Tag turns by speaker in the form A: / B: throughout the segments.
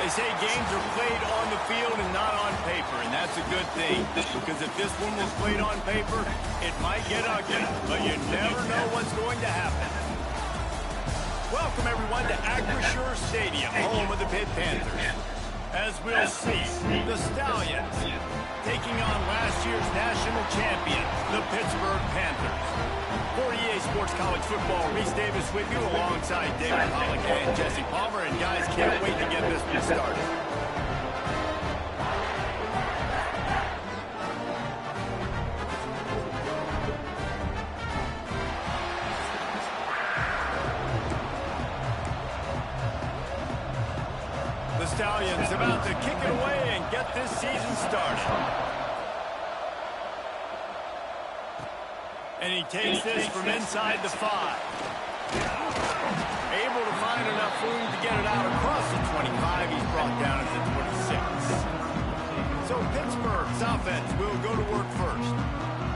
A: They say games are played on the field and not on paper, and that's a good thing. Because if this one was played on paper, it might get ugly, but you never know what's going to happen. Welcome, everyone, to Acrisure Stadium, home of the Pitt Panthers. As we'll see, the Stallions taking on last year's national champion, the Pittsburgh Panthers. For EA Sports College Football, Reese Davis with you alongside David Pollock and Jesse Palmer. And guys, can't wait to get this one started. The Stallions about to kick it away and get this season started. And he takes this from inside the 5. Able to find enough room to get it out across the 25. He's brought down at the 26. So Pittsburgh's offense will go to work first.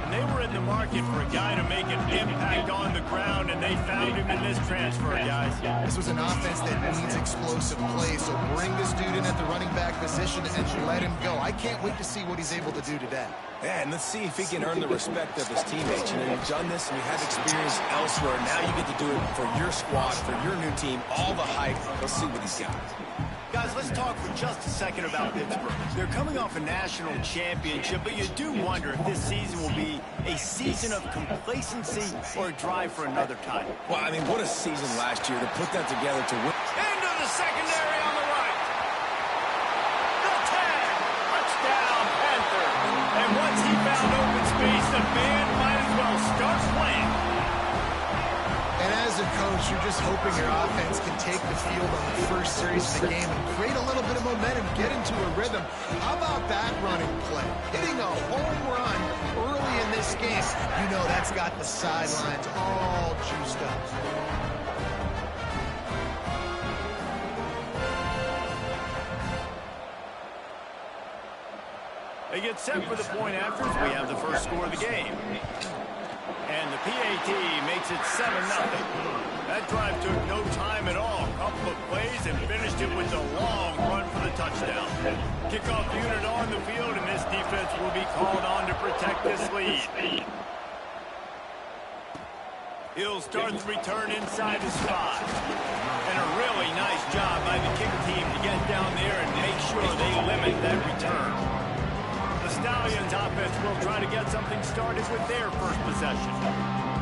A: And they were in the market for a guy to make an impact on the ground, and they found him in this transfer, guys.
B: This was an offense that needs explosive plays, so bring this dude in at the running back position and let him go. I can't wait to see what he's able to do today.
C: Yeah, and let's see if he can earn the respect of his teammates. You know, you've done this and you have experience elsewhere. Now you get to do it for your squad, for your new team, all the hype. Let's see what he's got.
A: Guys, let's talk for just a second about Pittsburgh. They're coming off a national championship, but you do wonder if this season will be a season of complacency or a drive for another title.
C: Well, I mean, what a season last year to put that together to win.
A: Into the secondary on the right. The tag. Touchdown, Panther. And once he found open space, the band might as well start playing.
B: And as a coach, you're just hoping your offense can take the field on the first series of the game and create a little bit of momentum, get into a rhythm. How about that running play? Hitting a home run early in this game. You know that's got the sidelines all juiced up.
A: They get set for the point after as we have the first score of the game. And the PAT makes it 7-0. That drive took no time at all. A couple of plays and finished it with a long run for the touchdown. Kickoff unit on the field, and this defense will be called on to protect this lead. He'll start the return inside the spot. And a really nice job by the kick team to get down there and make sure they limit that return. The Stallions offense will try to get something started with their first possession.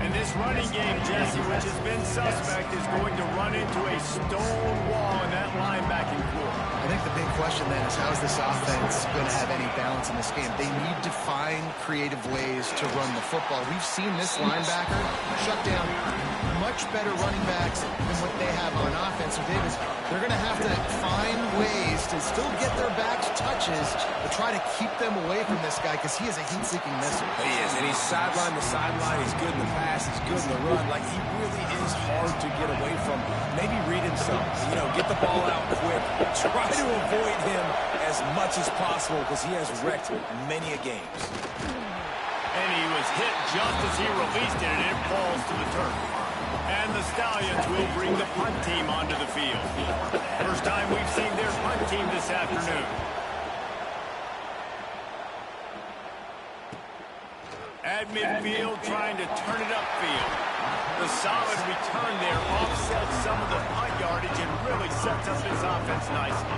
A: And this running game, Jesse, which has been suspect, is going to run into a stone wall in that linebacking core.
B: I think the big question then is how is this offense going to have any balance in this game? They need to find creative ways to run the football. We've seen this linebacker shut down much better running backs than what they have on offense. So they're going to have to find ways to still get their backs touches, but try to keep them away from this guy because he is a heat-seeking missile.
C: He is, and he's sideline to sideline. He's good in the pass. He's good in the run. Like, he really is hard to get away from. Maybe read himself. You know, get the ball out quick. Try to avoid him as much as possible because he has wrecked many a games.
A: And he was hit just as he released it, and it falls to the turf. And the Stallions will bring the punt team onto the field. First time we've seen their punt team this afternoon. At midfield, trying to turn it upfield. The solid return there offsets some of the punt yardage and really sets up this offense nicely.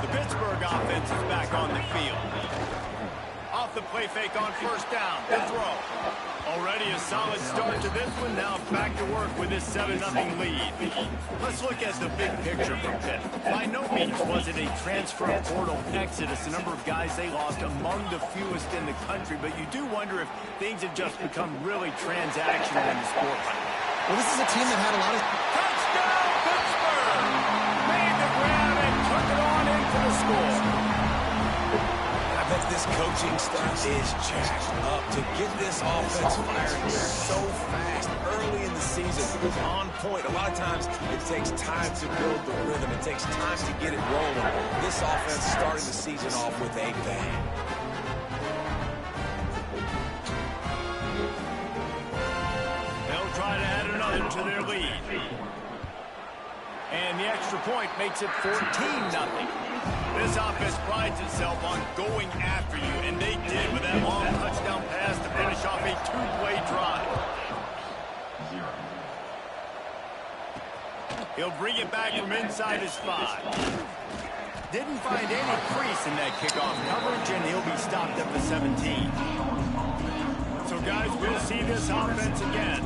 A: The Pittsburgh offense is back on the field. Off the play fake on first down. The throw. Already a solid start to this one. Now back to work with this 7-0 lead. Let's look at the big picture from Pitt. By no means was it a transfer portal exodus. The number of guys they lost among the fewest in the country. But you do wonder if things have just become really transactional in the sport right now.
B: Well, this is a team that had a lot of...
A: Touchdown, Pittsburgh! Made the grab and took it on in for the score.
C: I bet this coaching staff is jacked up to get this offense firing so fast early in the season. On point. A lot of times it takes time to build the rhythm. It takes time to get it rolling. This offense starting the season off with a bang. They'll
A: try to add another to their lead. And the extra point makes it 14-0. This offense prides itself on going after you, and they did with that long touchdown pass to finish off a two-play drive. He'll bring it back from inside his 5. Didn't find any crease in that kickoff coverage, and he'll be stopped at the 17. So, guys, we'll see this offense again.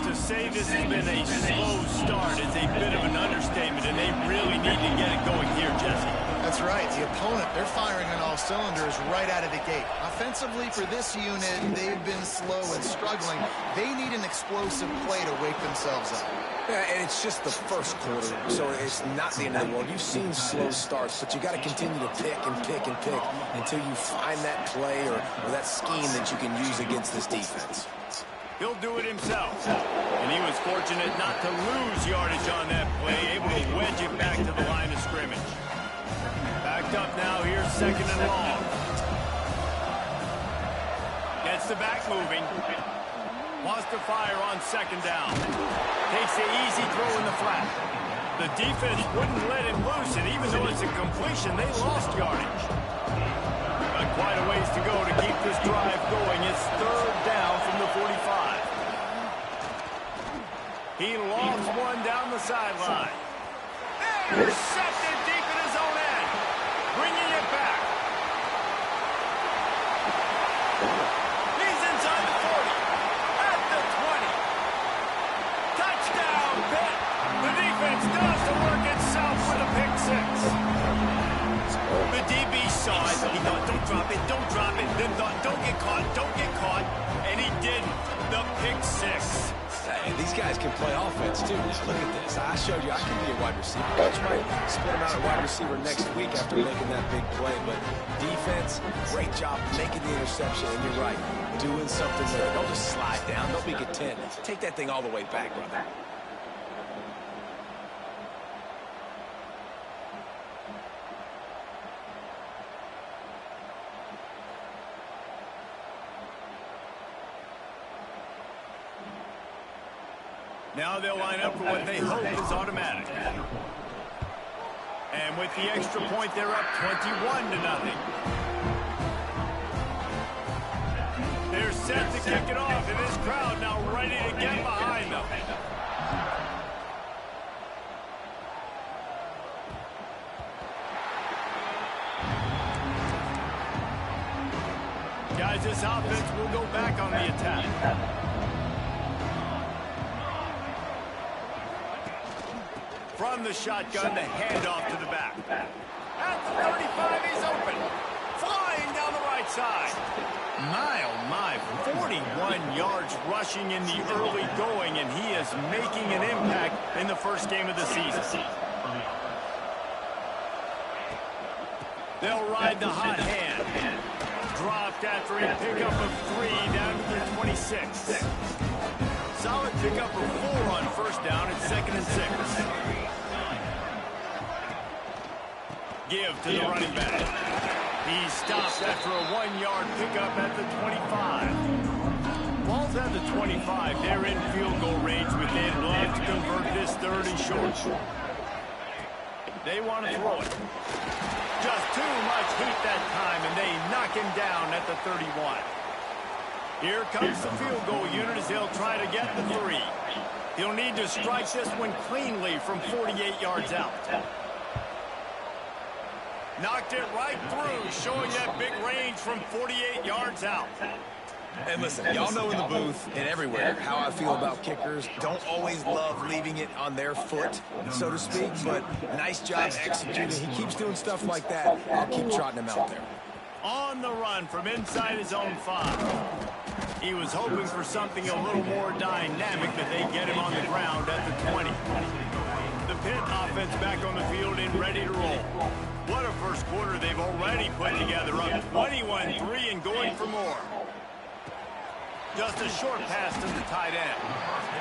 A: To say this has been a slow start is a bit of an understatement, and they really need to get it going here, Jesse.
B: That's right. The opponent, they're firing on all cylinders right out of the gate. Offensively, for this unit, they've been slow and struggling. They need an explosive play to wake themselves up.
C: Yeah, and it's just the first quarter, so it's not the end of the world. You've seen slow starts, but you got to continue to pick and pick and pick until you find that play or that scheme that you can use against this defense.
A: He'll do it himself. And he was fortunate not to lose yardage on that play, able to wedge it back to the line of scrimmage. Backed up now, here's 2nd and long. Gets the back moving. Wants to fire on 2nd down. Takes the easy throw in the flat. The defense wouldn't let him loose, and even though it's a completion, they lost yardage. Got quite a ways to go to keep this drive going. It's 3rd down from the 45. He lost one down the sideline. Intercepted deep in his own end. Bringing it back. He's inside the 40. At the 20. Touchdown, Pitt. The defense does the work itself with a pick 6. The DB saw it. He thought, don't drop it, don't drop it. Then thought, don't get caught, don't get caught. And he didn't. The pick 6.
C: Hey, these guys can play offense, too. Now, look at this. I showed you I can be a wide receiver. Coach might split him out at wide receiver next week after making that big play. But defense, great job making the interception. And you're right, doing something there. Don't just slide down. Don't be content. Take that thing all the way back, brother.
A: Now they'll line up for what they hope is automatic. And with the extra point, they're up 21-0. They're set to kick it off, and this crowd now ready to get behind them. Guys, this offense will go back on the attack. From the shotgun, the handoff to the back. At the 35, he's open. Flying down the right side. My, oh my, 41 yards rushing in the early going, and he is making an impact in the first game of the season. They'll ride the hot hand. Dropped after a pickup of 3 down to the 26. Solid pickup of 4 on 1st down at 2nd and 6. Give to the running back. He stopped after a 1-yard pickup at the 25. Ball's at the 25. They're in field goal range with it. Love to convert this 3rd and short. They want to throw it. Just too much heat that time, and they knock him down at the 31. Here comes the field goal unit as they'll try to get the 3. He'll need to strike this one cleanly from 48 yards out. Knocked it right through, showing that big range from 48 yards out.
C: And listen, y'all know in the booth and everywhere how I feel about kickers. Don't always love leaving it on their foot, so to speak, but nice job executing. He keeps doing stuff like that. I'll keep trotting him out there.
A: On the run from inside his own 5. He was hoping for something a little more dynamic, but they get him on the ground at the 20. The Pitt offense back on the field and ready to roll. What a first quarter they've already put together, up 21-3 and going for more. Just a short pass to the tight end.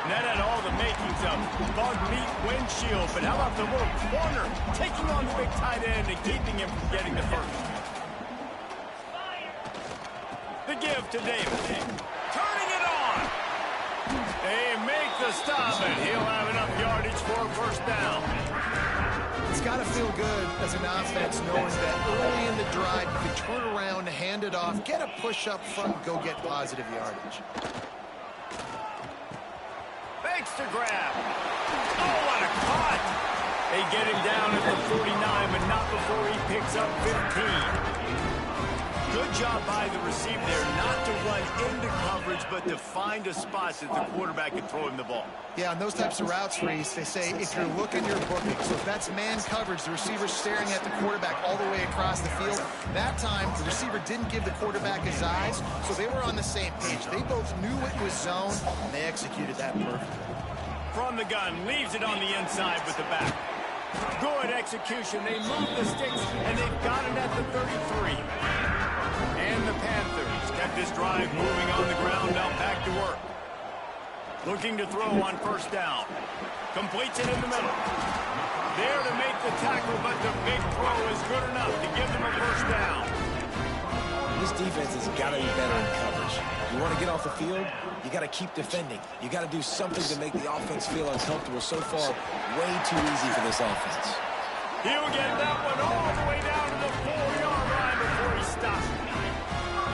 A: And that had all the makings of bug meat windshield, but how about the little corner taking on the big tight end and keeping him from getting the first? The give to Davis. Turning it on. They make the the stop, and he'll have enough yardage for a first down.
B: It's got to feel good as an offense knowing that early in the drive you can turn around, hand it off, get a push up front, and go get positive yardage.
A: Fakes to grab. Oh, what a cut! They get him down at the 49, but not before he picks up 15. Good job by the receiver there not to run into coverage, but to find a spot that the quarterback can throw him the ball.
B: Yeah, on those types of routes, Reese, they say if you're looking, you're booking. So if that's man coverage, the receiver's staring at the quarterback all the way across the field. That time, the receiver didn't give the quarterback his eyes, so they were on the same page. They both knew it was zone, and they executed that perfectly.
A: From the gun, leaves it on the inside with the back. Good execution. They move the sticks, and they've got it at the 33. And the Panthers kept this drive moving on the ground, now back to work. Looking to throw on first down. Completes it in the middle. There to make the tackle, but the big throw is good enough to give them a first down.
C: This defense has got to be better in coverage. You want to get off the field, you got to keep defending. You got to do something to make the offense feel uncomfortable. So far, way too easy for this offense.
A: He'll get that one all the way down to the 4-yard line before he stops.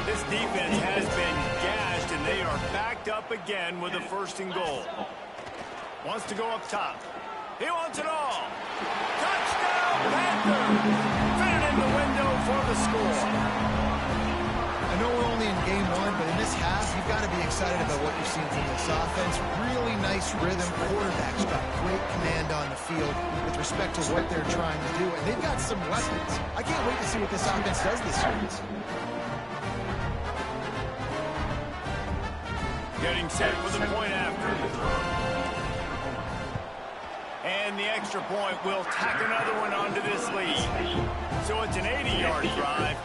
A: This defense has been gashed, and they are backed up again with a first and goal. Wants to go up top. He wants it all. Touchdown, Panthers! Fit it in the window for the score.
B: I know we're only in game one, but in this half, you've got to be excited about what you're seeing from this offense. Really nice rhythm. Quarterback's got great command on the field with respect to what they're trying to do, and they've got some weapons. I can't wait to see what this offense does this year.
A: Getting set for the point after. And the extra point will tack another one onto this lead. So it's an 80-yard drive.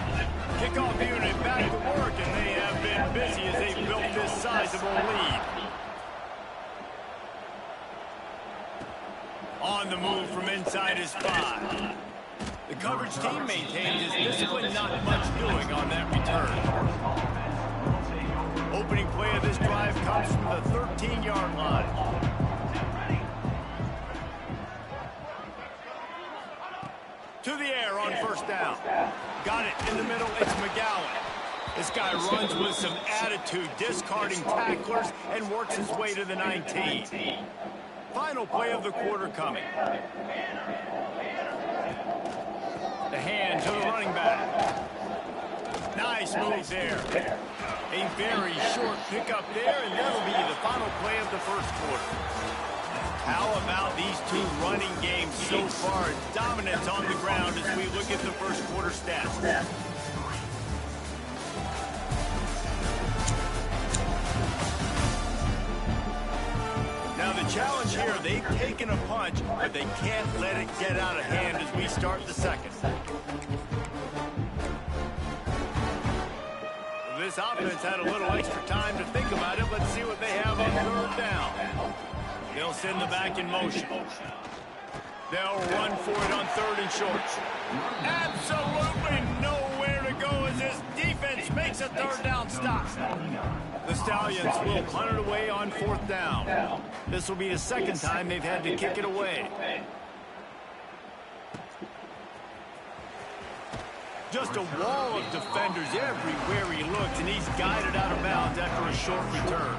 A: Kickoff unit back to work, and they have been busy as they built this sizable lead. On the move from inside his 5. The coverage team maintains his discipline, not much doing on that return. Opening play of this drive comes from the 13-yard line. To the air on first down. Got it in the middle. It's McGowan. This guy runs with some attitude, discarding tacklers, and works his way to the 19. Final play of the quarter coming. The hand to the running back. Nice move there. A very short pickup there, and that'll be the final play of the first quarter. How about these two running games so far? Dominance on the ground as we look at the first quarter stats. Now the challenge here, they've taken a punch, but they can't let it get out of hand as we start the second. This offense had a little extra time to think about it. Let's see what they have on third down. They'll send the back in motion. They'll run for it on third and short. Absolutely nowhere to go as this defense makes a third down stop. The Stallions will punt it away on fourth down. This will be the second time they've had to kick it away. Just a wall of defenders everywhere he looks, and he's guided out of bounds after a short return.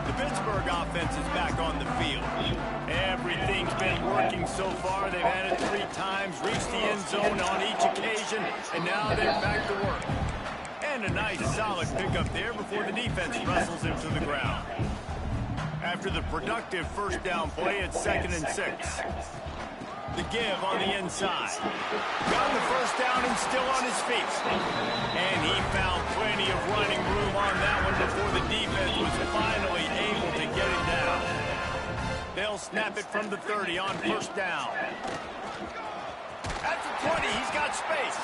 A: The Pittsburgh offense is back on the field. Everything's been working so far. They've had it 3 times, reached the end zone on each occasion, and now they're back to work. And a nice solid pickup there before the defense wrestles him to the ground. After the productive first down play, it's 2nd and 6. The give on the inside. Got the first down and still on his feet. And he found plenty of running room on that one before the defense was finally able to get him down. They'll snap it from the 30 on first down. At the 20, he's got space.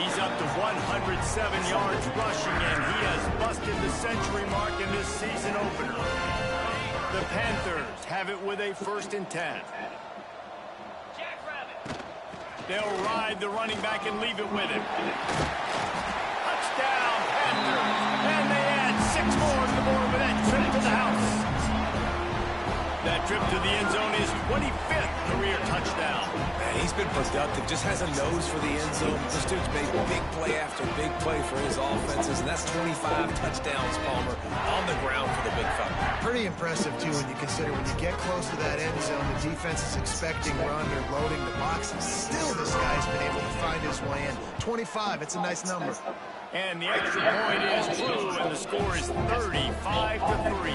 A: He's up to 107 yards rushing, and he has busted the century mark in this season opener. The Panthers have it with a 1st and 10. They'll ride the running back and leave it with him. Touchdown, Panthers. And they add 6 more to the board with that trip to the house. That trip to the end zone is 25th career touchdown.
C: Man, he's been productive, just has a nose for the end zone. This dude's made big play after big play for his offenses, and that's 25 touchdowns, Palmer, on the ground for the big fella.
B: Pretty impressive, too, when you consider when you get close to that end zone, the defense is expecting run, they're loading the boxes. Still, this guy's been able to find his way in. 25, it's a nice number.
A: And the extra point is true, and the score is 35-3.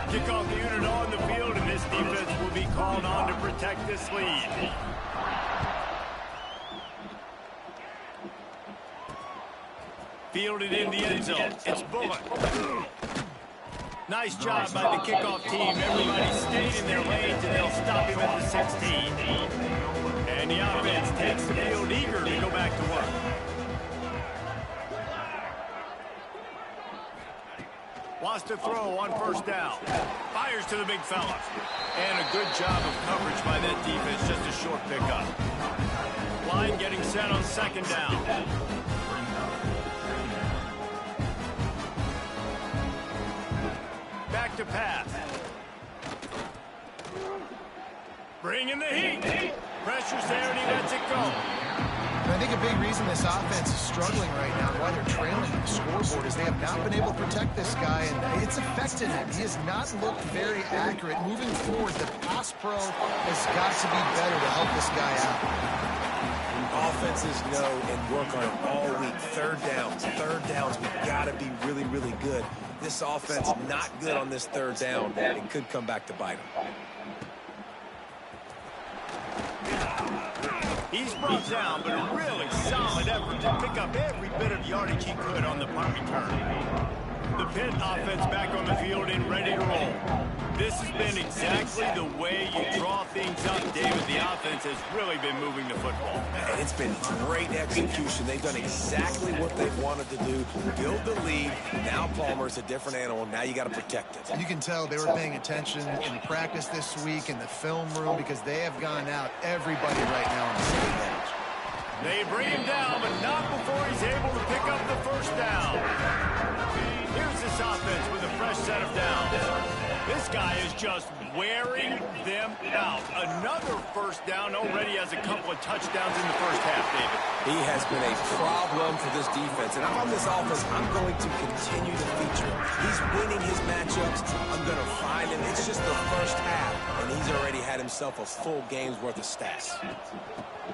A: Kickoff unit on the field, and this defense will be called on to protect this lead. Fielded in the end zone. It's Bullock. Nice job by the kickoff team. Everybody stayed in their lanes, and they'll stop him at the 16. And the offense takes the field, eager to go back to work. Wants to throw on first down. Fires to the big fella. And a good job of coverage by that defense. Just a short pickup. Line getting set on second down. Back to pass. Bringing the heat. Pressure's there and he lets it go.
B: I think a big reason this offense is struggling right now, why they're trailing the scoreboard, is they have not been able to protect this guy, and it's affected him. He has not looked very accurate. Moving forward, the pass pro has got to be better to help this guy out.
C: Offenses know and work on it all week. Third downs, we've got to be really, really good. This offense not good on this third down. It could come back to bite him.
A: He's brought down, but a really solid effort to pick up every bit of yardage he could on the punt return. The Pitt offense back on the field and ready to roll. This has been exactly the way you draw things up, David. The offense has really been moving the football.
C: And it's been great execution. They've done exactly what they've wanted to do. Build the lead. Now Palmer's a different animal. Now you got to protect it.
B: You can tell they were paying attention in practice this week in the film room because they have gone out everybody right now on the same page.
A: They bring him down, but not before he's able to pick up the first down. Here's this offense with a fresh set of downs. This guy is just wearing them out. Another first down, already has a couple of touchdowns in the first half, David.
C: He has been a problem for this defense. And if I'm this offense, I'm going to continue to feature him. He's winning his matchups. I'm going to find him. It's just the first half, and he's already had himself a full game's worth of stats.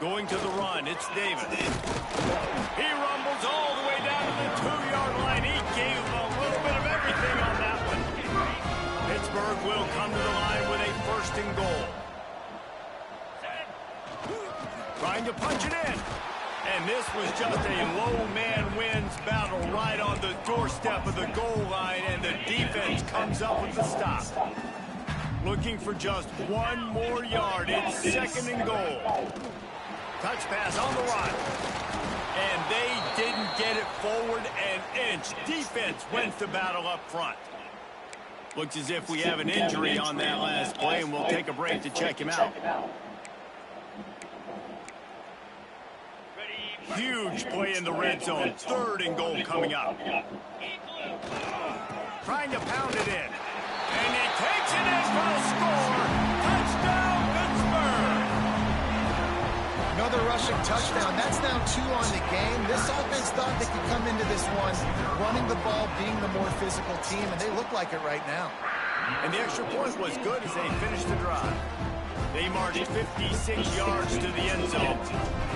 A: Going to the run, it's David. He rumbles all the way down to the 2-yard line. He gave a little bit of everything on that one. Pittsburgh will come to the line with a first and goal. Trying to punch it in. And this was just a low man wins battle right on the doorstep of the goal line, and the defense comes up with the stop. Looking for just one more yard. It's second and goal. Touch pass on the run. And they didn't get it forward an inch. Defense went to battle up front. Looks as if we have an injury on that last play, and we'll take a break to check him out. Huge play in the red zone. Third and goal coming up. Trying to pound it in. And he takes it in for a score. Touchdown, Pittsburgh.
B: Another rushing touchdown. That's now 2 on the game. This offense thought they could come into this one running the ball, being the more physical team, and they look like it right now.
A: And the extra point was good as they finished the drive. They marched 56 yards to the end zone.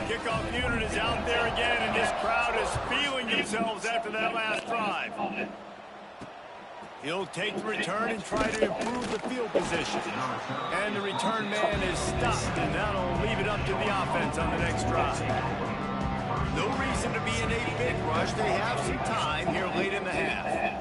A: Kickoff unit is out there again, and this crowd is feeling themselves after that last drive. He'll take the return and try to improve the field position. And the return man is stopped, and that'll leave it up to the offense on the next drive. No reason to be in a big rush. They have some time here late in the half.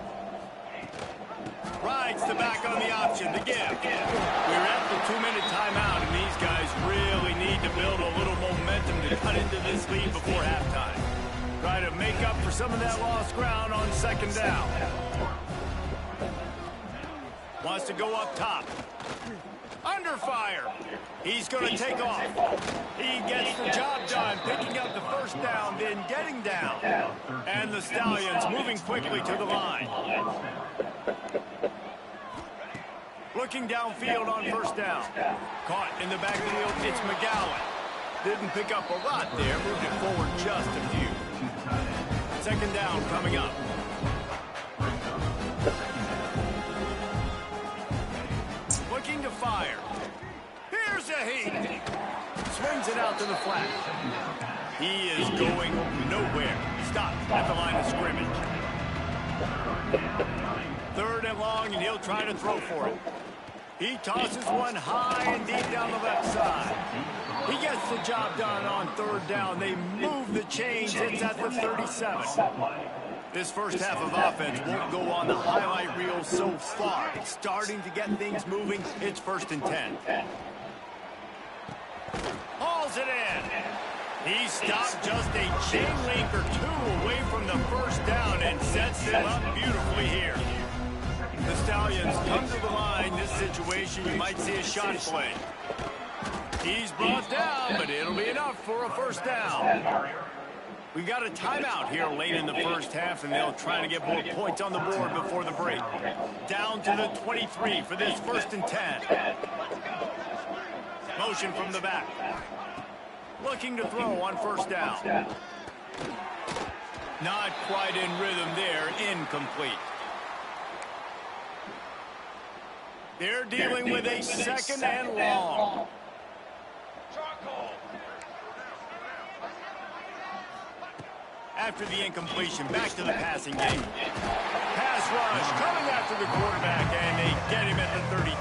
A: Rides the back on the option, the give. We're at the 2-minute timeout, and these guys really need to build a little momentum to cut into this lead before halftime. Try to make up for some of that lost ground on second down. Wants to go up top. Under fire. He's going to take off. He gets the job done, picking up the first down, then getting down. And the Stallions moving quickly to the line. Looking downfield on first down. Caught in the backfield, it's McGowan. Didn't pick up a lot there, moved it forward just a few. Second down coming up. Looking to fire. Here's a heat. Swings it out to the flat. He is going nowhere. Stop at the line of scrimmage. Third and long, and he'll try to throw for it. He tosses one high and deep down the left side. He gets the job done on third down. They move the chains. It's at the 37. This first half of offense won't go on the highlight reel so far. It's starting to get things moving. It's 1st and 10. Hauls it in. He stopped just a chain link or two away from the first down and sets him up beautifully here. The Stallions come to the line. This situation, you might see a shot play. He's brought down, but it'll be enough for a first down. We've got a timeout here late in the first half, and they'll try to get more points on the board before the break. Down to the 23 for this 1st and 10. Motion from the back. Looking to throw on first down. Not quite in rhythm there. Incomplete. They're dealing with a 2nd and long. After the incompletion, back to the passing game. Pass rush coming after the quarterback, and they get him at the 32.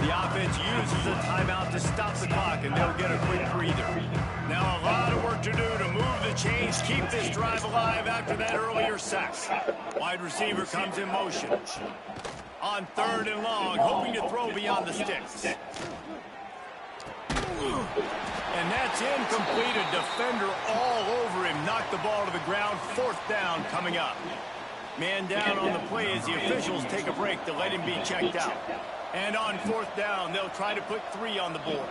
A: The offense uses a timeout to stop the clock, and they'll get a quick breather. Now a lot of work to do to move the chains, keep this drive alive after that earlier sack. Wide receiver comes in motion. On 3rd and long, hoping to throw beyond the sticks. And that's incomplete. A defender all over him. Knocked the ball to the ground. 4th down coming up. Man down on the play as the officials take a break to let him be checked out. And on 4th down, they'll try to put 3 on the board.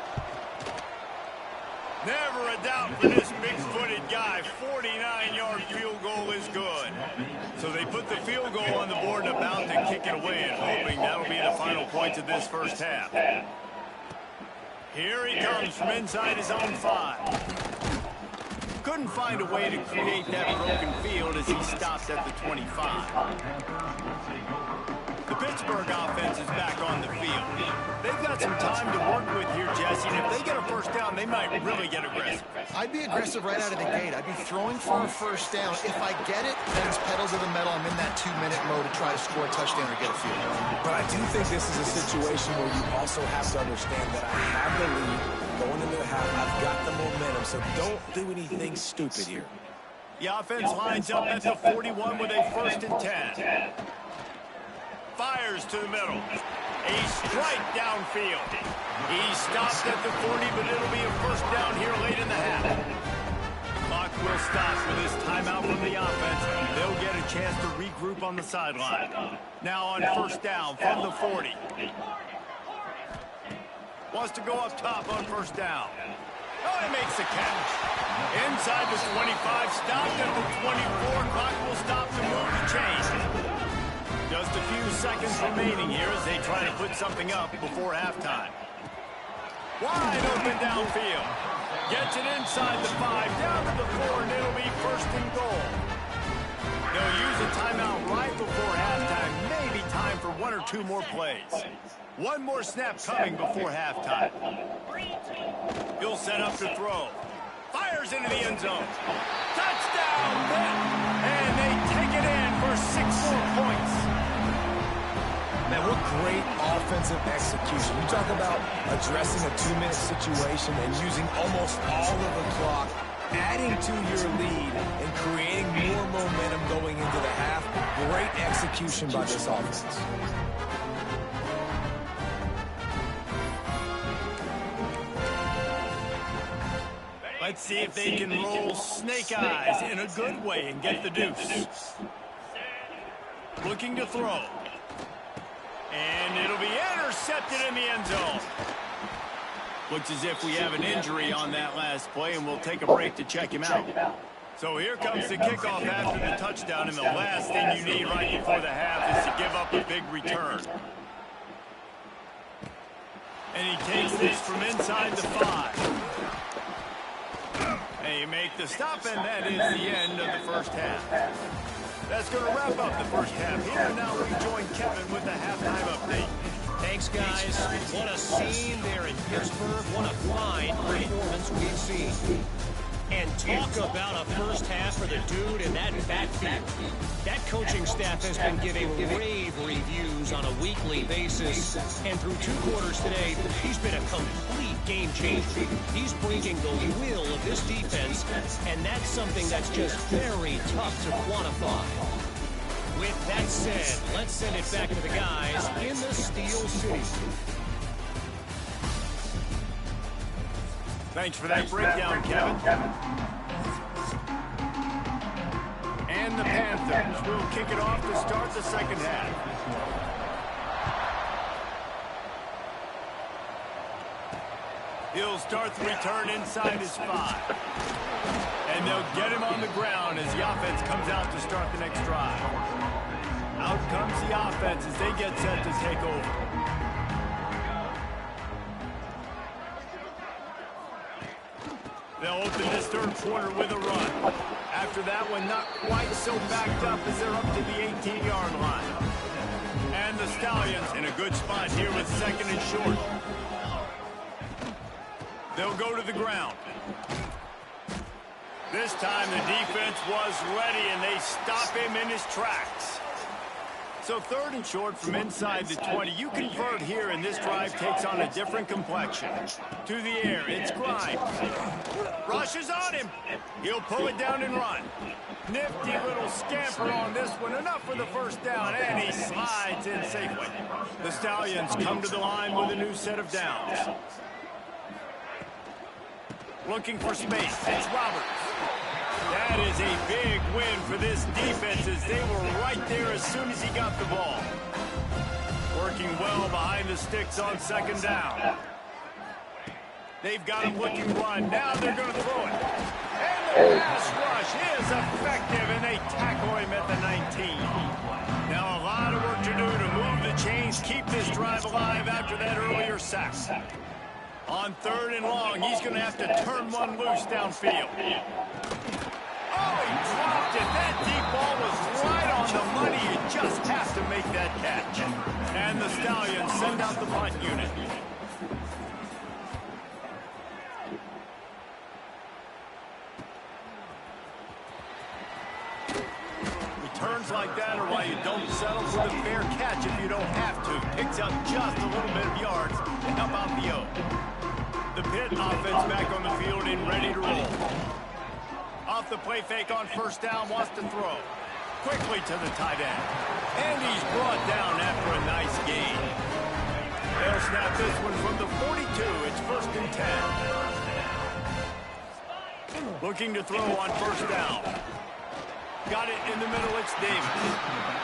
A: Never a doubt for this big-footed guy. 49-yard field goal is good. So they put the field goal on the board and about to kick it away, and hoping that'll be the final points of this first half. Here he comes from inside his own 5. Couldn't find a way to create that broken field as he stopped at the 25. The Pittsburgh offense is back on the field. They've got some time to work with here, Jesse, and if they get a first down, they might really get aggressive.
B: I'd be aggressive right out of the gate. I'd be throwing for a first down. If I get it, then it's pedal to the metal. I'm in that 2-minute mode to try to score a touchdown or get a field goal.
C: But I do think this is a situation where you also have to understand that I have the lead going into the half. I've got the momentum, so don't do anything stupid here.
A: The offense lines up at the 41 with a 1st and 10. Fires to the middle. A strike downfield. He stopped at the 40, but it'll be a first down here late in the half. Clock will stop with this timeout from the offense. They'll get a chance to regroup on the sideline. Now on first down from the 40. Wants to go up top on first down. Oh, he makes the catch. Inside the 25, stopped at the 24. Clock will stop to move the chains. Just a few seconds remaining here as they try to put something up before halftime. Wide open downfield. Gets it inside the 5, down to the 4, and it'll be 1st and goal. They'll use a timeout right before halftime. Maybe time for 1 or 2 more plays. One more snap coming before halftime. He'll set up to throw. Fires into the end zone. Touchdown, Pitt! And they take it in for 6 more points.
C: Man, what great offensive execution. You talk about addressing a 2-minute situation and using almost all of the clock, adding to your lead and creating more momentum going into the half. Great execution by this offense.
A: Let's see if they can roll snake eyes in a good way and get the deuce. Looking to throw. And it'll be intercepted in the end zone. Looks as if we have an injury on that last play, and we'll take a break to check him out. So here comes the kickoff after the touchdown, and the last thing you need right before the half is to give up a big return. And he takes this from inside the 5. They make the stop, and that is the end of the first half. That's going to wrap up the first half here. Now we join Kevin with the halftime update.
D: Thanks, guys. What a scene there in Pittsburgh. What a fine performance we've seen. And talk about a first half for the dude in that backfield. That coaching staff has been giving rave reviews on a weekly basis. And through 2 quarters today, he's been a complete game changer. He's bringing the will of this defense, and that's something that's just very tough to quantify. With that said, let's send it back to the guys in the Steel City.
A: Thanks for that breakdown, Kevin. And the Panthers will kick it off to start the second half. He'll start the return inside his 5. And they'll get him on the ground as the offense comes out to start the next drive. Out comes the offense as they get set to take over. They'll open this third quarter with a run. After that one, not quite so backed up as they're up to the 18-yard line. And the Stallions in a good spot here with second and short. They'll go to the ground. This time the defense was ready, and they stop him in his tracks. So third and short from inside the 20. You convert here, and this drive takes on a different complexion. To the air, it's Grimes. Rushes on him. He'll pull it down and run. Nifty little scamper on this one. Enough for the first down, and he slides in safely. The Stallions come to the line with a new set of downs. Looking for space. It's Roberts. That is a big win for this defense as they were right there as soon as he got the ball. Working well behind the sticks on second down. They've got him looking run. Now they're going to throw it. And the pass rush is effective, and they tackle him at the 19. Now a lot of work to do to move the chains, keep this drive alive after that earlier sack. On third and long, he's going to have to turn one loose downfield. Oh, he dropped it. That deep ball was right on the money. You just have to make that catch. And the Stallions send out the punt unit. Returns like that are why you don't settle for the fair catch if you don't have to. Picks up just a little bit of yards to help out the O. The Pitt offense back on the field and ready to roll. Off the play fake on first down, wants to throw. Quickly to the tight end. And he's brought down after a nice gain. They'll snap this one from the 42. It's first and 10. Looking to throw on first down. Got it in the middle, it's Davis.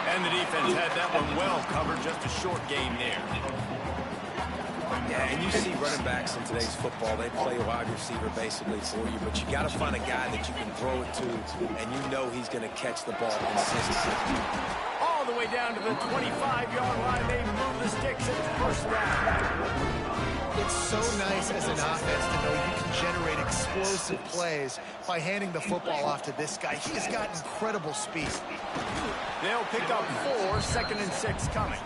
A: And the defense had that one well covered, just a short game there.
C: Yeah, and you see running backs in today's football, they play a wide receiver basically for you, but you got to find a guy that you can throw it to, and you know he's going to catch the ball consistently.
A: All the way down to the 25-yard line, they move the sticks at the first down.
B: It's so nice as an offense to know you can generate explosive plays by handing the football off to this guy. He has got incredible speed.
A: They'll pick up 4, second and 6 coming.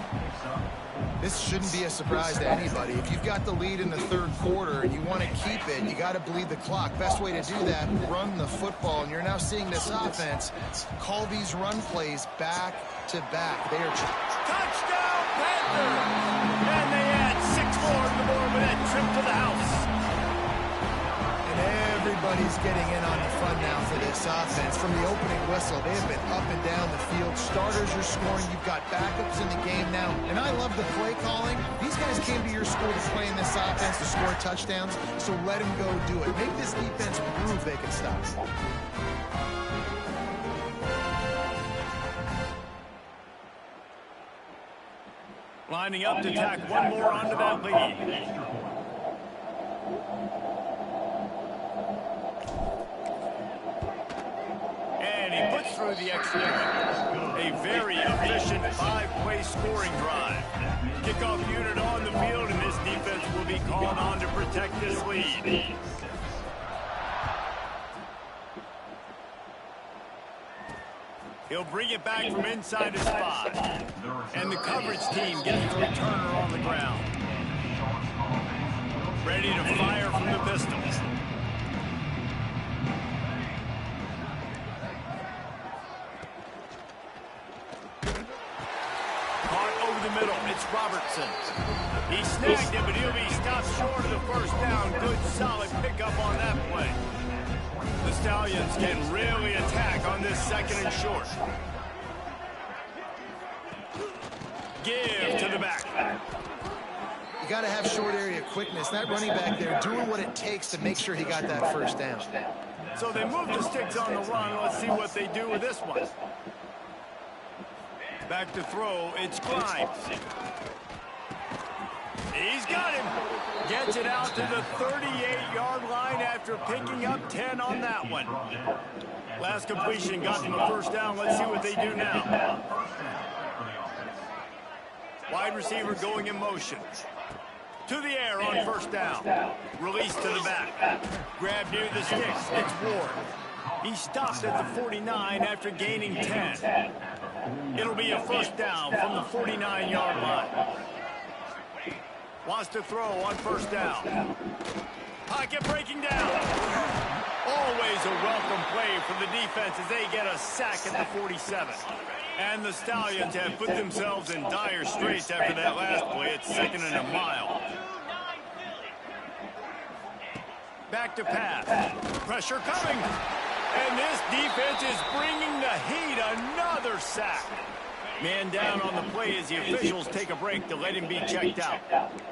B: This shouldn't be a surprise to anybody. If you've got the lead in the third quarter and you want to keep it, you got to bleed the clock. Best way to do that, run the football. And you're now seeing this offense call these run plays back to back. They are
A: touchdown Panthers! And they add 6 more to the board with that trip to the house.
B: And everybody's getting in on the fun now for this offense. From the opening whistle, they have been up and down the field. Starters are scoring. You've got backups in the game now. And I love the play calling. These guys came to your school to play in this offense to score touchdowns, so let them go do it. Make this defense prove they can stop.
A: Lining up to tack one more onto that lead. And he puts through the extra point. A very efficient 5-play scoring drive. Kickoff unit on the field, and this defense will be protect this lead. He'll bring it back from inside his 5. And the coverage team gets the returner on the ground. Ready to fire from the pistols. Caught over the middle. It's Robertson. He snagged it, but he'll be stopped short of the first down. Good, solid pickup on that play. The Stallions can really attack on this 2nd and short. Give to the back.
B: You got to have short area quickness. That running back there doing what it takes to make sure he got that first down.
A: So they move the sticks on the run. Let's see what they do with this one. Back to throw. It's Grimes. He's got him. Gets it out to the 38-yard line after picking up 10 on that one. Last completion got them a first down. Let's see what they do now. Wide receiver going in motion. To the air on first down. Release to the back. Grab near the sticks. It's Ward. He stopped at the 49 after gaining 10. It'll be a first down from the 49-yard line. Wants to throw on first down. Pocket breaking down. Always a welcome play for the defense as they get a sack at the 47. And the Stallions have put themselves in dire straits after that last play. It's 2nd and a mile. Back to pass. Pressure coming. And this defense is bringing the heat. Another sack. Man down on the play as the officials take a break to let him be checked out.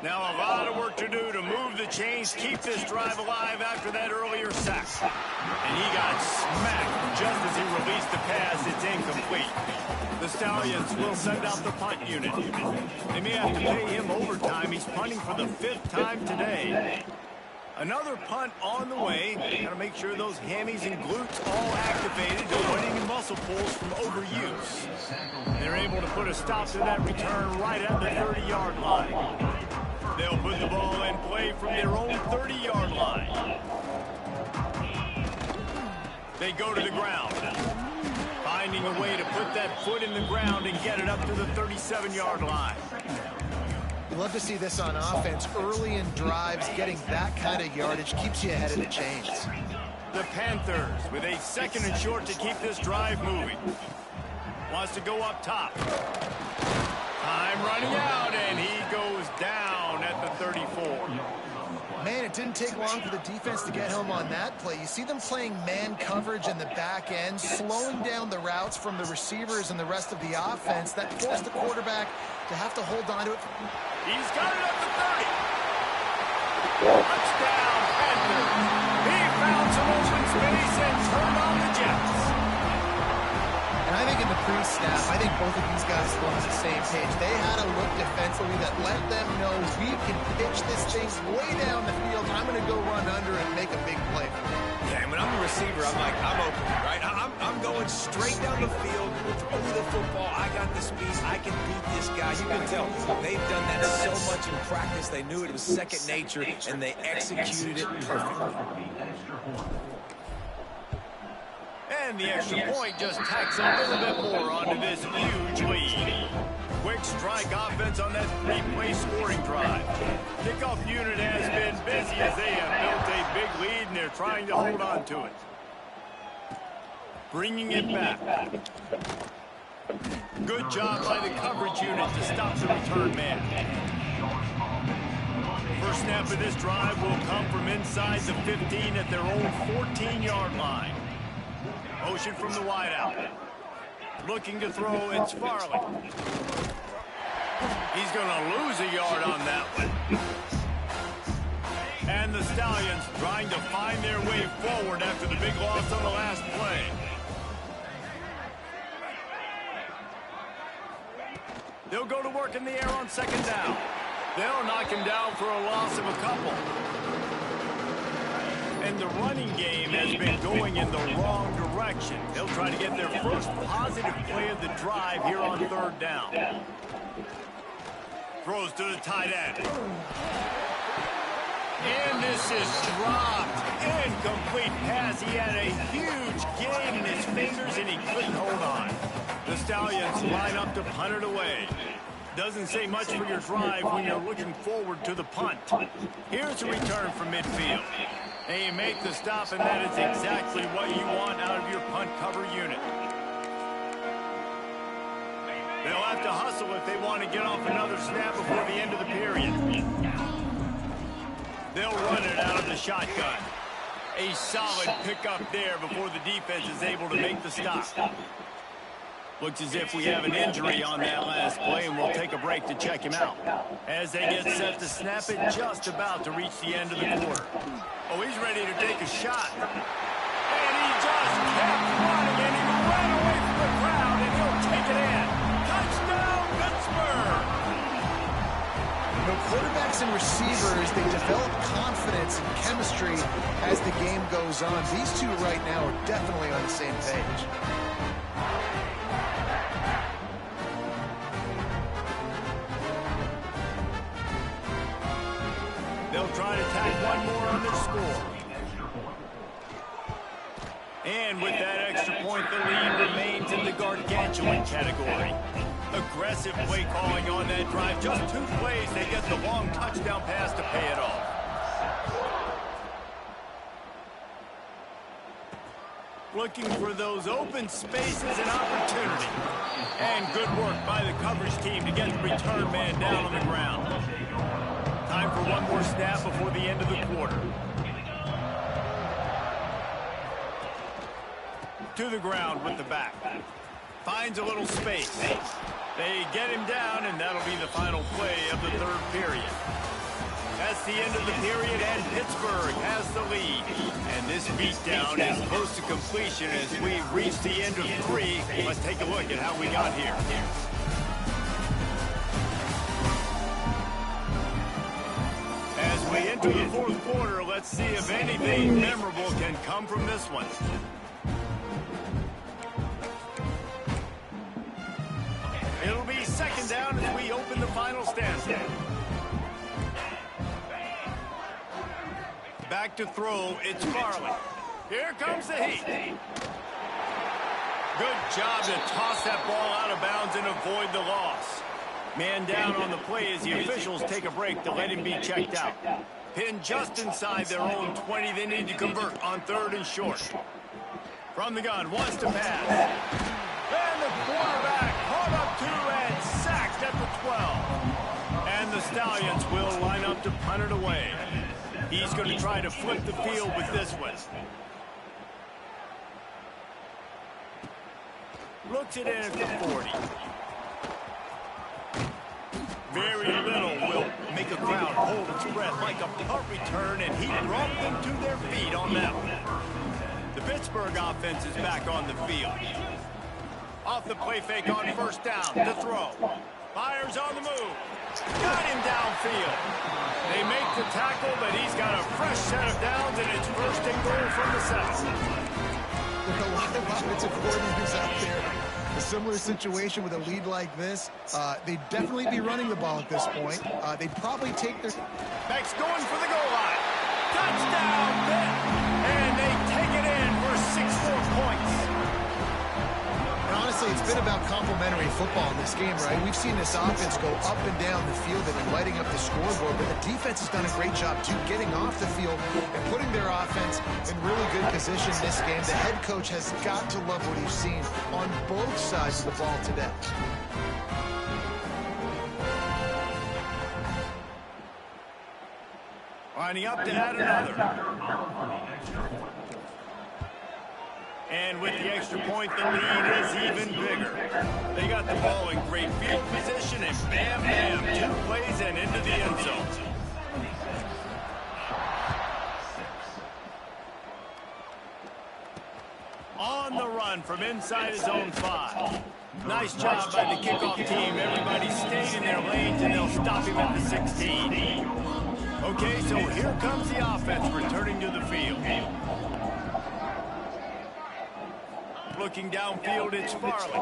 A: Now a lot of work to do to move the chains, keep this drive alive after that earlier sack. And he got smacked just as he released the pass. It's incomplete. The Stallions will send out the punt unit. They may have to pay him overtime. He's punting for the 5th time today. Another punt on the way. Got to make sure those hammies and glutes all activated, avoiding muscle pulls from overuse. They're able to put a stop to that return right at the 30-yard line. They'll put the ball in play from their own 30-yard line. They go to the ground. Finding a way to put that foot in the ground and get it up to the 37-yard line.
B: You love to see this on offense. Early in drives, getting that kind of yardage keeps you ahead of the chains.
A: The Panthers with a 2nd and short to keep this drive moving. Wants to go up top. Time running out, and he goes down at the 34.
B: Man, it didn't take long for the defense to get home on that play. You see them playing man coverage in the back end, slowing down the routes from the receivers and the rest of the offense. That forced the quarterback to have to hold on to it.
A: He's got it at the 30. Touchdown, Panthers. He found some open space and turned on the Jets.
B: And I think in the pre-snap, I think both of these guys were on the same page. They had a look defensively that let them know we can pitch this thing way down the field. I'm going to go run under and make a big play.
C: Yeah, and when I'm a receiver, I'm like, I'm open, right? I'm going straight down the field, throw the football. I got the speed. I can beat this guy. You can tell they've done that so much in practice. They knew it was second nature, and they executed it perfectly.
A: And the extra point just tacks a little bit more onto this huge lead. Quick strike offense on that 3-play scoring drive. Kickoff unit has been busy as they have built a big lead, and they're trying to hold on to it. Bringing it back. Good job by the coverage unit to stop the return man. First snap of this drive will come from inside the 15 at their own 14-yard line. Motion from the wideout. Looking to throw, it's Farley. He's going to lose a yard on that one. And the Stallions trying to find their way forward after the big loss on the last play. They'll go to work in the air on 2nd down. They'll knock him down for a loss of a couple. And the running game has been going in the wrong direction. They'll try to get their first positive play of the drive here on 3rd down. Throws to the tight end. And this is dropped. Incomplete pass. He had a huge gain in his fingers, and he couldn't hold on. The Stallions line up to punt it away. Doesn't say much for your drive when you're looking forward to the punt. Here's a return from midfield. And you make the stop, and that is exactly what you want out of your punt cover unit. They'll have to hustle if they want to get off another snap before the end of the period. They'll run it out of the shotgun. A solid pickup there before the defense is able to make the stop. Looks as if we have an injury on that last play, and we'll take a break to check him out. As they get set to snap it, just about to reach the end of the quarter. Oh, he's ready to take a shot. And he just kept running, and he ran away from the crowd, and he'll take it in. Touchdown, Pittsburgh!
B: You know, quarterbacks and receivers, they develop confidence and chemistry as the game goes on. These two right now are definitely on the same page.
A: They'll try to tack one more on their score. And with that extra point, the lead remains in the gargantuan category. Aggressive play calling on that drive. Just 2 plays, they get the long touchdown pass to pay it off. Looking for those open spaces and opportunity. And good work by the coverage team to get the return man down on the ground. Time for one more snap before the end of the quarter. To the ground with the back. Finds a little space. They get him down, and that'll be the final play of the third period. That's the end of the period, and Pittsburgh has the lead. And this beatdown is close to completion as we reach the end of 3. Let's take a look at how we got here. As we enter the fourth quarter, let's see if anything memorable can come from this one. It'll be second down as we open the final stanza. Back to throw, it's Farley. Here comes the heat. Good job to toss that ball out of bounds and avoid the loss. Man down on the play as the officials take a break to let him be checked out. Pinned just inside their own 20, they need to convert on 3rd and short. From the gun, wants to pass. And the quarterback caught up to and sacked at the 12. And the Stallions will line up to punt it away. He's going to try to flip the field with this one. Looks it in at the 40. Very little will make a crowd hold its breath like a punt return, and he brought them to their feet on that one. The Pittsburgh offense is back on the field. Off the play fake on first down to throw. Fires on the move. Got him downfield. They make the tackle, but he's got a fresh set of downs, and it's 1st and goal from the 7.
B: There are a lot of offensive coordinators out there. A similar situation with a lead like this. They'd definitely be running the ball at this point. They'd probably take their...
A: Beck's going for the goal line. Touchdown, Beck! And they take it in for 6 more points.
B: And honestly, it's been about complementary football in this game, right? We've seen this offense go up and down the field and lighting up the scoreboard, but the defense has done a great job, too, getting off the field and putting their offense in really good position this game. The head coach has got to love what he's seen on both sides of the ball today.
A: Lining up to add another. And with the extra point, the lead is even bigger. They got the ball in great field position, and bam, bam, 2 plays and into the end zone. On the run from inside his own 5. Nice job by the kickoff team. Everybody stayed in their lanes, and they'll stop him at the 16. Okay, so here comes the offense returning to the field. Looking downfield, it's Farley.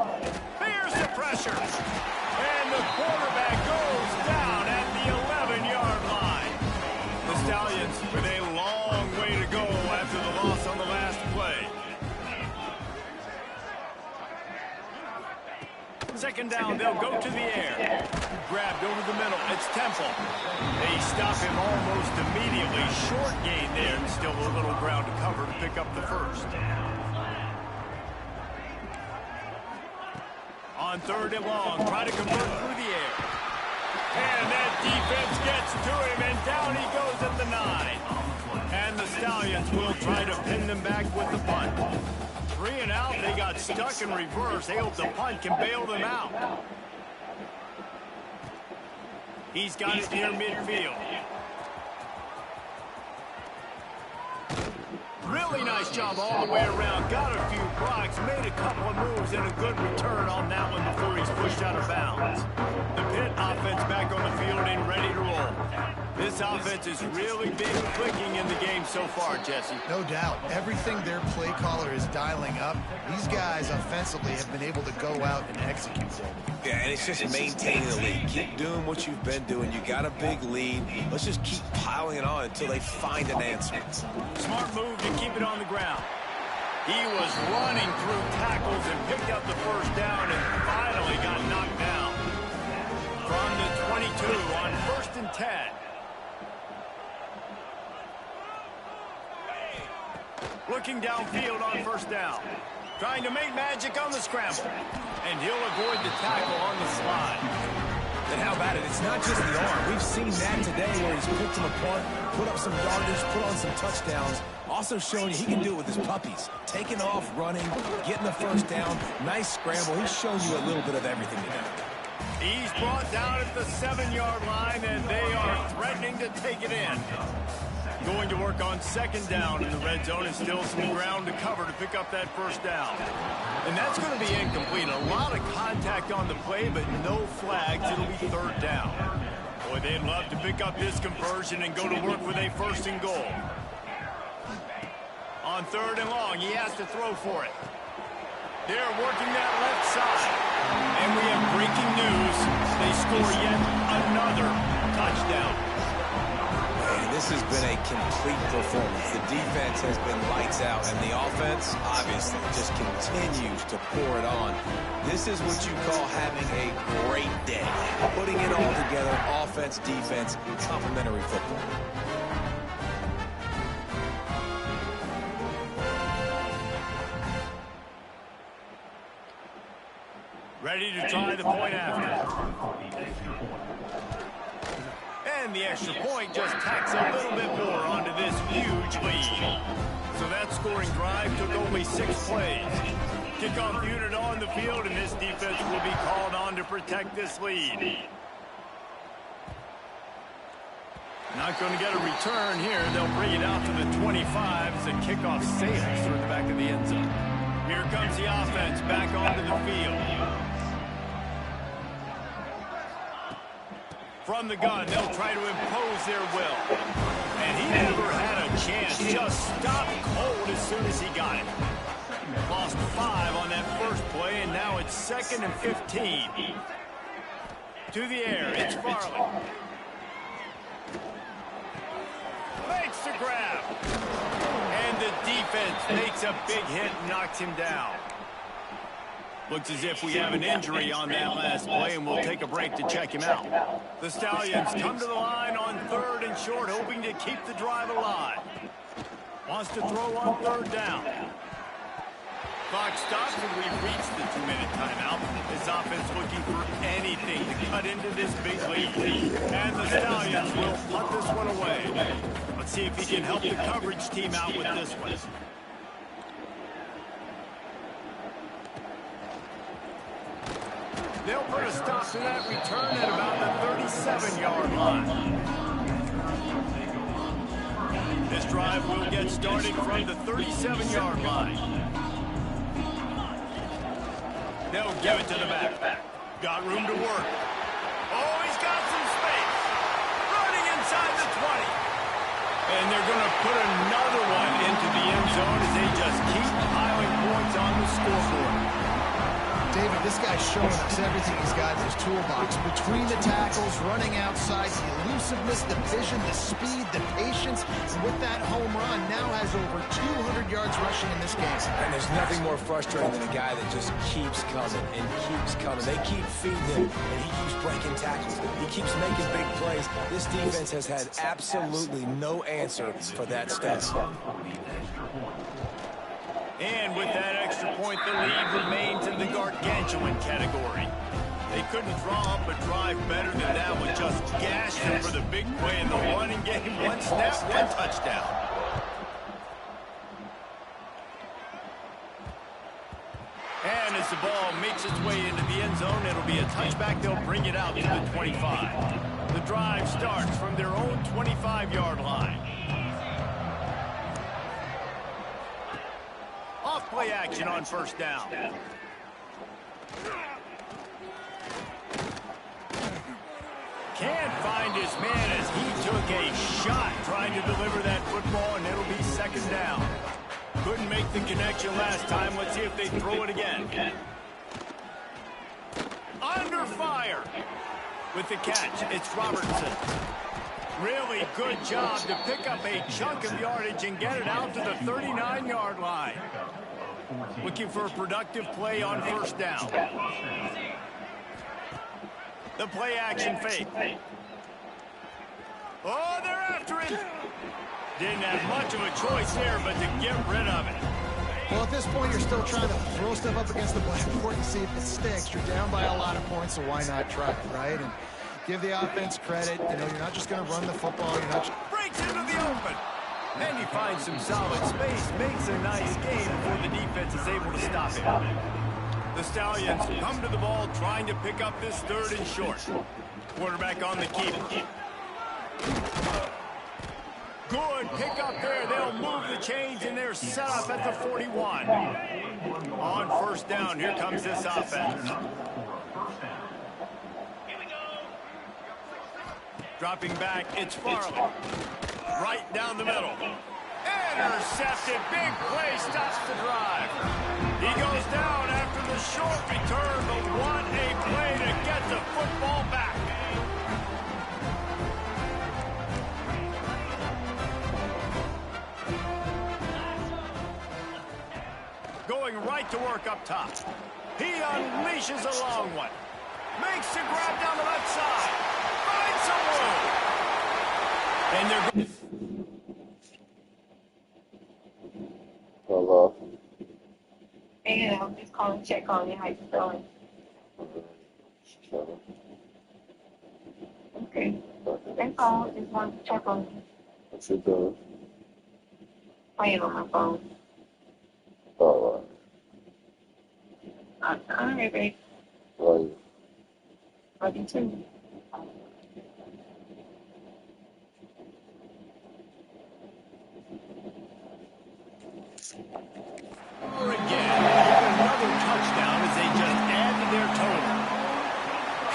A: There's the pressure. And the quarterback goes down at the 11-yard line. The Stallions down. They'll go to the air. Grabbed over the middle. It's Temple. They stop him almost immediately. Short gain there, and still a little ground to cover to pick up the first. On 3rd and long, try to convert through the air. And that defense gets to him, and down he goes at the 9. And the Stallions will try to pin them back with the punt. 3 and out, they got stuck in reverse. They hope the punt can bail them out. He's got it near midfield. Really nice job all the way around. Got a few blocks, made a couple of moves, and a good return on that one before he's pushed out of bounds. The Pitt offense back on the field and ready to roll. This offense has really been clicking in the game so far, Jesse.
B: No doubt. Everything their play caller is dialing up, these guys offensively have been able to go out and execute them.
C: Yeah, and it's just maintaining the lead. Keep doing what you've been doing. You got a big lead. Let's just keep piling it on until they find an answer.
A: Smart move to keep it on the ground. He was running through tackles and picked up the first down and finally got knocked down. From the 22 on 1st and 10. Looking downfield on 1st down. Trying to make magic on the scramble. And he'll avoid the tackle on the slide.
C: And how about it? It's not just the arm. We've seen that today where he's picked them apart, put up some yardage, put on some touchdowns. Also showing you he can do it with his puppies. Taking off, running, getting the first down. Nice scramble. He's shown you a little bit of everything today.
A: He's brought down at the 7-yard line, and they are threatening to take it in. Going to work on 2nd down in the red zone, and still some ground to cover to pick up that first down. And that's going to be incomplete. A lot of contact on the play, but no flags. It'll be 3rd down. Boy, they'd love to pick up this conversion and go to work with a 1st and goal. On 3rd and long, he has to throw for it. They're working that left side. And we have breaking news. They score yet another touchdown.
C: This has been a complete performance. The defense has been lights out, and the offense, obviously, just continues to pour it on. This is what you call having a great day. Putting it all together, offense, defense, complementary football.
A: Ready to try the point after. And the extra point just tacks a little bit more onto this huge lead. So that scoring drive took only 6 plays. Kickoff unit on the field, and this defense will be called on to protect this lead. Not going to get a return here. They'll bring it out to the 25 as the kickoff sails through the back of the end zone. Here comes the offense back onto the field. From the gun, they'll try to impose their will. And he never had a chance. Just stopped cold as soon as he got it. Lost 5 on that first play, and now it's 2nd and 15. To the air, it's Farley. Makes the grab. And the defense makes a big hit and knocks him down. Looks as if we have an injury on that last play, and we'll take a break to check him out. The Stallions come to the line on 3rd and short, hoping to keep the drive alive. Wants to throw on 3rd down. Clock stops, and we've reached the 2-minute timeout. This offense looking for anything to cut into this big lead. And the Stallions will punt this one away. Let's see if he can help the coverage team out with this one. They'll put a stop to that return at about the 37-yard line. This drive will get started from the 37-yard line. They'll give it to the back. Got room to work. Oh, he's got some space. Running inside the 20. And they're going to put another one into the end zone as they just keep piling points on the scoreboard.
B: David, this guy's showing us everything he's got in his toolbox. Between the tackles, running outside, the elusiveness, the vision, the speed, the patience. And with that home run, now has over 200 yards rushing in this game.
C: And there's nothing more frustrating than a guy that just keeps coming and keeps coming. They keep feeding him, and he keeps breaking tackles. He keeps making big plays. This defense has had absolutely no answer for that stuff.
A: And with that extra point, the lead remains in the gargantuan category. They couldn't draw up a drive better than that one. Just gashed him for the big play in the running game. One snap, one touchdown. And as the ball makes its way into the end zone, it'll be a touchback. They'll bring it out to the 25. The drive starts from their own 25-yard line. Off-play action on first down. Can't find his man as he took a shot trying to deliver that football, and it'll be second down. Couldn't make the connection last time. Let's see if they throw it again. Under fire. With the catch, it's Robertson. Really good job to pick up a chunk of yardage and get it out to the 39-yard line. Looking for a productive play on first down. The play action fake. Oh, they're after it. Didn't have much of a choice there, but to get rid of it.
B: Well, at this point, you're still trying to throw stuff up against the board and see if it sticks. You're down by a lot of points, so why not try it, right? And give the offense credit. You know, you're not just going to run the football. You're not just...
A: Breaks into the open. And he finds some solid space. Makes a nice game before the defense is able to stop him. The Stallions come to the ball trying to pick up this third and short. Quarterback on the keep. Good pick up there. They'll move the chains, and they're set up at the 41. On first down, here comes this offense. Dropping back, it's Farley. Right down the middle. Intercepted. Big play stops the drive. He goes down after the short return, but what a play to get the football back. Going right to work up top. He unleashes a long one. Makes the grab down the left side. Finds some room. And they're...
E: Hello.
F: Hey, I'm just calling to check on you. How you feeling? Okay. That's all. Just wanted to check on you.
E: What you doing?
F: Playing on my phone.
E: All
F: All right, babe.
E: right. Love you.
F: Love you too.
A: Again, another touchdown as they just add to their total.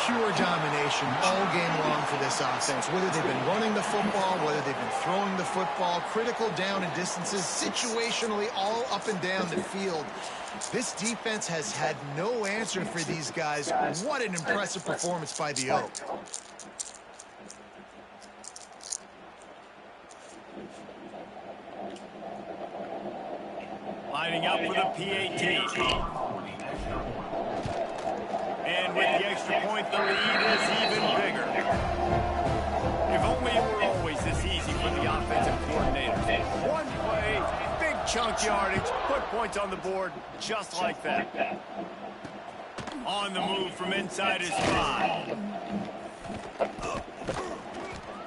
B: Pure domination all game long for this offense. Whether they've been running the football, whether they've been throwing the football, critical down and distances, situationally all up and down the field. This defense has had no answer for these guys. What an impressive performance by the Oak.
A: Lining up for the PAT. And with the extra point, the lead is even bigger. If only it were always this easy for the offensive coordinators. One play, big chunk yardage, put points on the board just like that. On the move from inside his 5.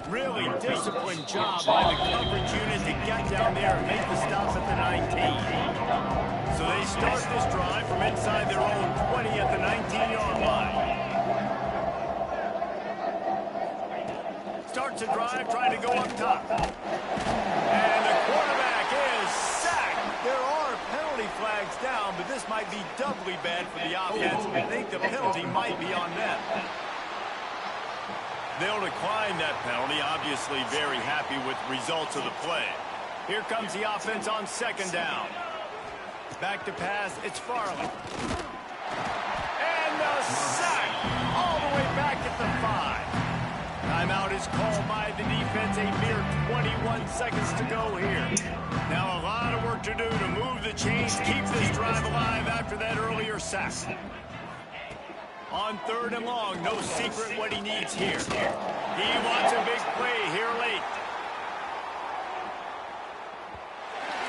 A: Really disciplined job by the coverage unit to get down there and make the stop at the 19. So they start this drive from inside their own 20 at the 19-yard line. Starts a drive trying to go up top. And the quarterback is sacked. There are penalty flags down, but this might be doubly bad for the offense. I think the penalty might be on them. They'll decline that penalty, obviously very happy with results of the play. Here comes the offense on second down. Back to pass, it's Farley. sack all the way back at the 5. Timeout is called by the defense. A mere 21 seconds to go here. Now a lot of work to do to move the chains, keep this drive alive after that earlier sack. On 3rd and long, no secret what he needs here. He wants a big play here late.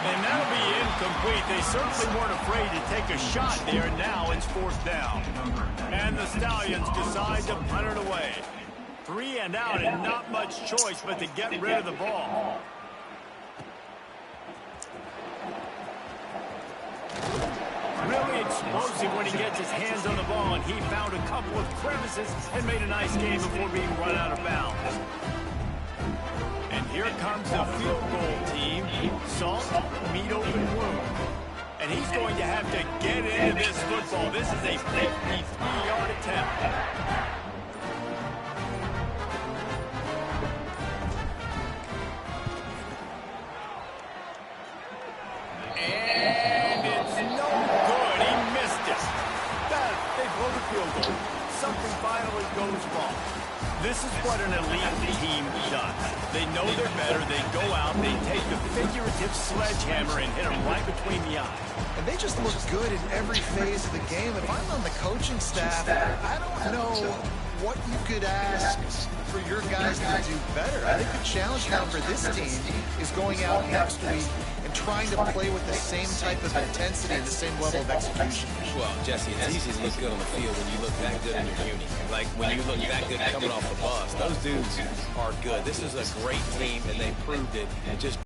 A: And that'll be incomplete. They certainly weren't afraid to take a shot there. Now it's 4th down. And the Stallions decide to punt it away. 3 and out and not much choice but to get rid of the ball. Really explosive when he gets his hands on the ball, and he found a couple of crevices and made a nice game before being run out of bounds. And here comes the field goal team. Salt, meat open wound. And he's going to have to get into this football. This is a 53-yard attempt. Something finally goes wrong. This is what an elite team does. They know they're better. They go out, they take the figurative sledgehammer and hit them right between the eyes.
B: And they just look good in every phase of the game. If I'm on the coaching staff, I don't know what you could ask for your guys to do better. I think the challenge now for this team is going out next week and trying to play with the same type of intensity and the same level of execution.
C: Well, Jesse, it's easy to look good on the field when you look that good in your uni. Like, when you look that good coming off the bus, those dudes are good. This is a great team, and they proved it. Just